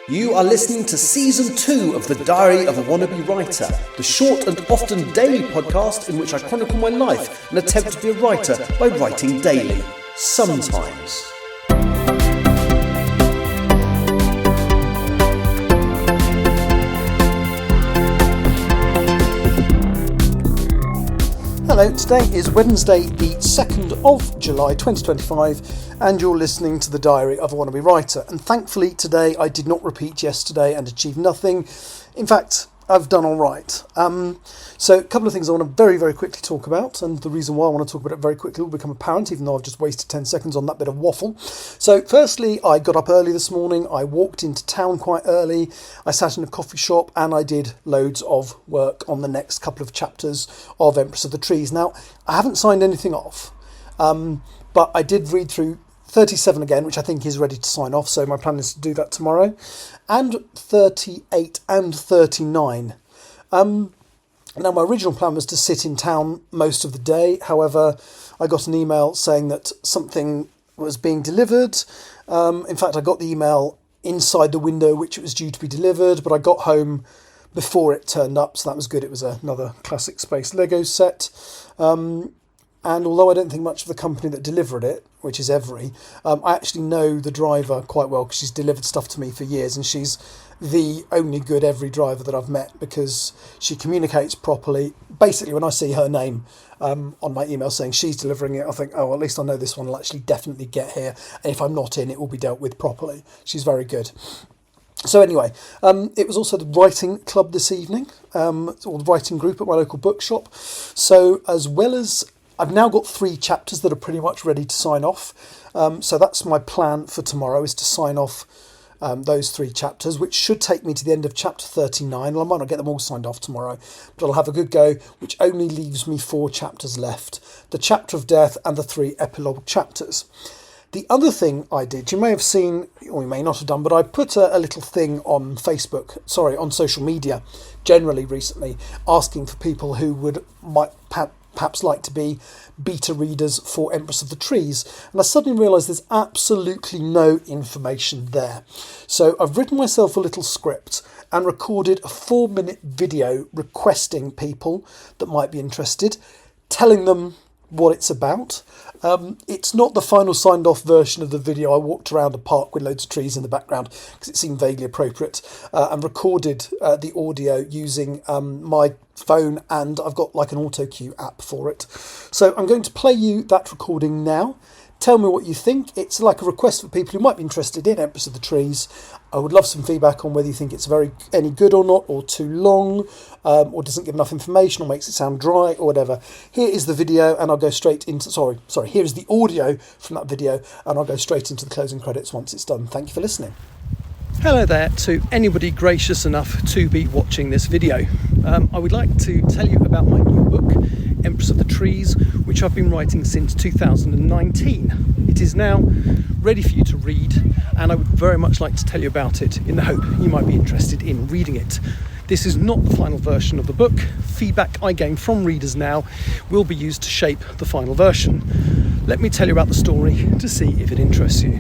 You are listening to Season 2 of The Diary of a Wannabe Writer, the short and often daily podcast in which I chronicle my life and attempt to be a writer by writing daily. Sometimes. Hello, today is Wednesday the 2nd of July 2025 and you're listening to The Diary of a Wannabe Writer, and thankfully today I did not repeat yesterday and achieve nothing. In fact, I've done alright. So a couple of things I want to very quickly talk about, and the reason why I want to talk about it very quickly will become apparent even though I've just wasted 10 seconds on that bit of waffle. So firstly, I got up early this morning, I walked into town quite early, I sat in a coffee shop and I did loads of work on the next couple of chapters of Empress of the Trees. Now, I haven't signed anything off, but I did read through 37 again, which I think is ready to sign off, so my plan is to do that tomorrow, and 38 and 39. Now, my original plan was to sit in town most of the day. However, I got an email saying that something was being delivered. In fact, I got the email inside the window which it was due to be delivered, but I got home before it turned up, so that was good. It was another classic space Lego set. And although I don't think much of the company that delivered it, which is Every, I actually know the driver quite well because she's delivered stuff to me for years, and she's the only good Every driver that I've met because she communicates properly. Basically, when I see her name on my email saying she's delivering it, I think, oh, at least I know this one will actually definitely get here. And if I'm not in, it will be dealt with properly. She's very good. So anyway, it was also the writing club this evening, or the writing group at my local bookshop. So as well as I've now got 3 chapters that are pretty much ready to sign off. So that's my plan for tomorrow, is to sign off those 3 chapters, which should take me to the end of chapter 39. Well, I might not get them all signed off tomorrow, but I'll have a good go, which only leaves me 4 chapters left. The chapter of death and the 3 epilogue chapters. The other thing I did, you may have seen, or you may not have done, but I put a little thing on on social media generally recently, asking for people who might perhaps like to be beta readers for Empress of the Trees, and I suddenly realised there's absolutely no information there. So I've written myself a little script and recorded a 4-minute video requesting people that might be interested, telling them what it's about. It's not the final signed off version of the video. I walked around a park with loads of trees in the background because it seemed vaguely appropriate, and recorded the audio using my phone, and I've got like an auto cue app for it. So I'm going to play you that recording now. Tell me what you think. It's like a request for people who might be interested in Empress of the Trees. I would love some feedback on whether you think it's any good or not, or too long, or doesn't give enough information, or makes it sound dry, or whatever. Here is the video, and I'll go straight into... Sorry, here is the audio from that video, and I'll go straight into the closing credits once it's done. Thank you for listening. Hello there to anybody gracious enough to be watching this video. I would like to tell you about my new book, Empress of the Trees, which I've been writing since 2019. It is now ready for you to read, and I would very much like to tell you about it in the hope you might be interested in reading it. This is not the final version of the book. Feedback I gain from readers now will be used to shape the final version. Let me tell you about the story to see if it interests you.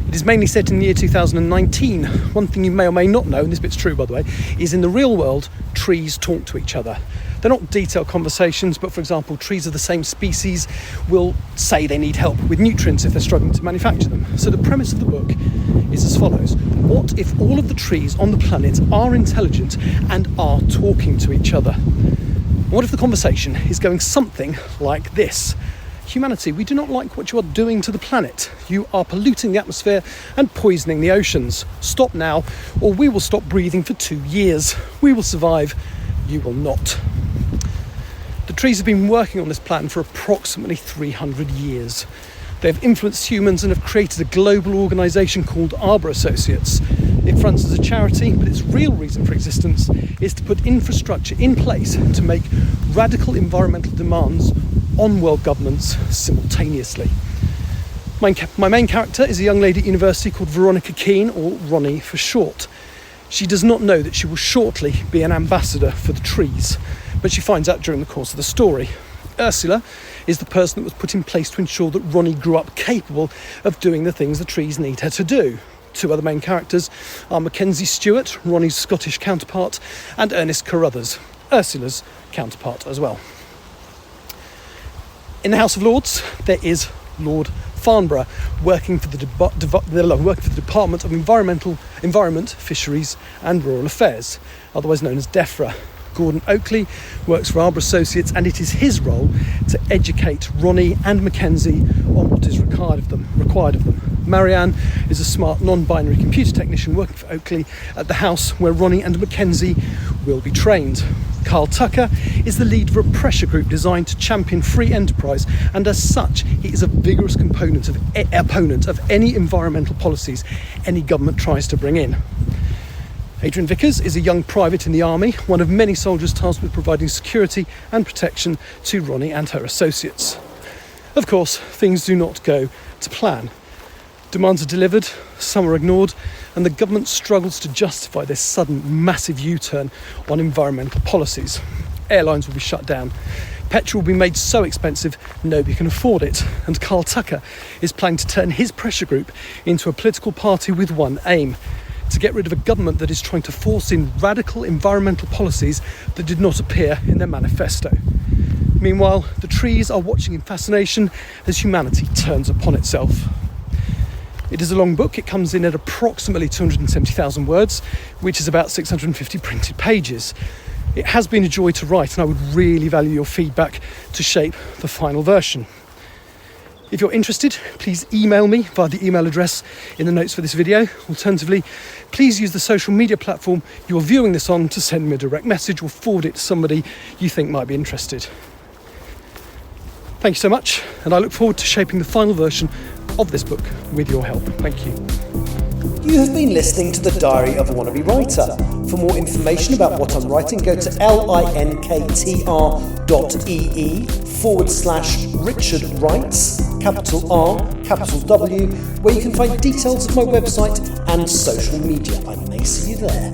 It is mainly set in the year 2019. One thing you may or may not know, and this bit's true by the way, is in the real world, trees talk to each other. They're not detailed conversations, but for example, trees of the same species will say they need help with nutrients if they're struggling to manufacture them. So the premise of the book is as follows. What if all of the trees on the planet are intelligent and are talking to each other? What if the conversation is going something like this? Humanity, we do not like what you are doing to the planet. You are polluting the atmosphere and poisoning the oceans. Stop now, or we will stop breathing for 2 years. We will survive, you will not. The trees have been working on this plan for approximately 300 years. They have influenced humans and have created a global organisation called Arbor Associates. It fronts as a charity, but its real reason for existence is to put infrastructure in place to make radical environmental demands on world governments simultaneously. My main character is a young lady at university called Veronica Keane, or Ronnie for short. She does not know that she will shortly be an ambassador for the trees, but she finds out during the course of the story. Ursula is the person that was put in place to ensure that Ronnie grew up capable of doing the things the trees need her to do. Two other main characters are Mackenzie Stewart, Ronnie's Scottish counterpart, and Ernest Carruthers, Ursula's counterpart as well. In the House of Lords, there is Lord Farnborough, working for the Department of Environment, Fisheries and Rural Affairs, otherwise known as DEFRA. Gordon Oakley works for Arbor Associates, and it is his role to educate Ronnie and Mackenzie on what is required of them. Marianne is a smart non-binary computer technician working for Oakley at the house where Ronnie and Mackenzie will be trained. Carl Tucker is the lead for a pressure group designed to champion free enterprise, and as such he is a vigorous opponent of any environmental policies any government tries to bring in. Adrian Vickers is a young private in the army, one of many soldiers tasked with providing security and protection to Ronnie and her associates. Of course, things do not go to plan. Demands are delivered, some are ignored, and the government struggles to justify this sudden, massive U-turn on environmental policies. Airlines will be shut down. Petrol will be made so expensive nobody can afford it, and Carl Tucker is planning to turn his pressure group into a political party with one aim: to get rid of a government that is trying to force in radical environmental policies that did not appear in their manifesto. Meanwhile, the trees are watching in fascination as humanity turns upon itself. It is a long book. It comes in at approximately 270,000 words, which is about 650 printed pages. It has been a joy to write, and I would really value your feedback to shape the final version. If you're interested, please email me via the email address in the notes for this video. Alternatively, please use the social media platform you're viewing this on to send me a direct message or forward it to somebody you think might be interested. Thank you so much, and I look forward to shaping the final version of this book with your help. Thank you. You have been listening to The Diary of a Wannabe Writer. For more information about what I'm writing, go to linktr.ee/Richard Writes, capital R, capital W, where you can find details of my website and social media. I may see you there.